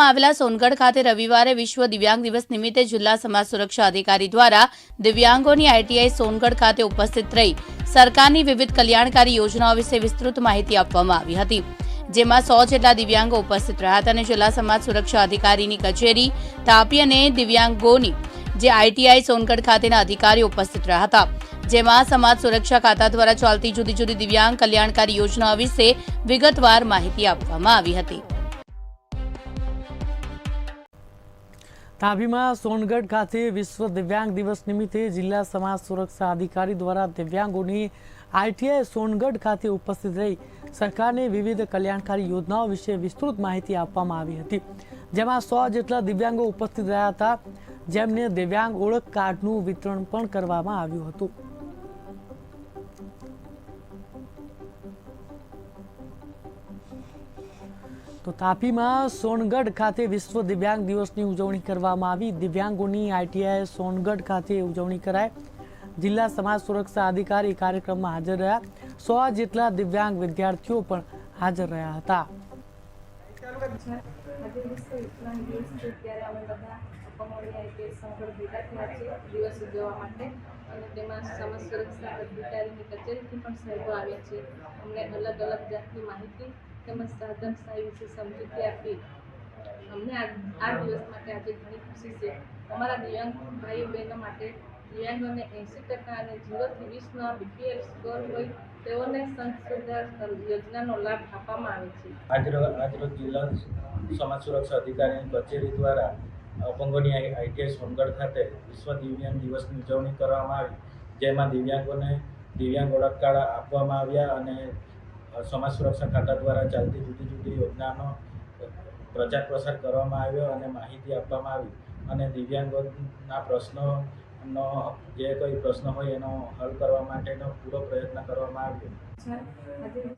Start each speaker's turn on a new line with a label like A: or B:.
A: આવેલા સોનગઢ ખાતે રવિવારે વિશ્વ દિવ્યાંગ દિવસ નિમિત્તે જિલ્લા સમાજ સુરક્ષા અધિકારી દ્વારા દિવ્યાંગોની આઈટીઆઈ સોનગઢ ખાતે ઉપસ્થિત રહી સરકારની વિવિધ કલ્યાણકારી યોજનાઓ વિશે વિસ્તૃત માહિતી આપવામાં આવી હતી, જેમાં 100 જેટલા દિવ્યાંગો ઉપસ્થિત રહ્યા હતા અને જિલ્લા સમાજ સુરક્ષા અધિકારીની કચેરી તાપી અને દિવ્યાંગોની જે આઈટીઆઈ સોનગઢ ખાતેના અધિકારીઓ ઉપસ્થિત રહ્યા હતા, જેમાં સમાજ સુરક્ષા ખાતા દ્વારા ચાલતી જુદી જુદી દિવ્યાંગ કલ્યાણકારી યોજનાઓ વિશે વિગતવાર માહિતી આપવામાં આવી હતી।
B: તાપીમાં સોનગઢ ખાતે વિશ્વ દિવ્યાંગ દિવસ નિમિત્તે જિલ્લા સમાજ સુરક્ષા અધિકારી દ્વારા દિવ્યાંગોની આઈટીઆઈ સોનગઢ ખાતે ઉપસ્થિત રહી સરકારની વિવિધ કલ્યાણકારી યોજનાઓ વિશે વિસ્તૃત માહિતી આપવામાં આવી હતી, જેમાં 100 જેટલા દિવ્યાંગો ઉપસ્થિત રહ્યા હતા, જેમને દિવ્યાંગ ઓળખ કાર્ડનું વિતરણ પણ કરવામાં આવ્યું હતું। તો તાપીમાં સોનગઢ ખાતે વિશ્વ દિવ્યાંગ દિવસની ઉજવણી કરવામાં આવી। દિવ્યાંગોની આઈટીઆઈ સોનગઢ ખાતે ઉજવણી કરાઈ। જિલ્લા સમાજ સુરક્ષા અધિકારી કાર્યક્રમમાં હાજર રહ્યા। 100 જેટલા દિવ્યાંગ વિદ્યાર્થીઓ પણ હાજર રહ્યા હતા।
C: તેમજ સાધન સહાય વિશે સમજૂતી આપી અમને આ દિવસ માટે આજે ઘણી ખુશી છે। અમારા દિવ્યાંગ ભાઈ બહેનો માટે દિવ્યાંગોને 80% અને 0 થી 20નો બીપીએલ સ્કોર હોય તેઓને સંશોધન યોજનાનો લાભ આપવામાં આવે છે।
D: આજરોજ જિલ્લા સમાજ સુરક્ષા અધિકારીની કચેરી દ્વારા અપંગોની આઈટીઆઈ સોનગઢ ખાતે વિશ્વ દિવ્યાંગ દિવસની ઉજવણી કરવામાં આવી, જેમાં દિવ્યાંગોને દિવ્યાંગ ઓળખ કાર્ડ આપવામાં આવ્યા અને સમાજ સુરક્ષા ખાતા દ્વારા ચાલતી જુદી જુદી યોજનાનો પ્રચાર પ્રસાર કરવામાં આવ્યો અને માહિતી આપવામાં આવી અને દિવ્યાંગોના પ્રશ્નોનો જે કોઈ પ્રશ્ન હોય એનો હલ કરવા માટેનો પૂરો પ્રયત્ન કરવામાં આવ્યો।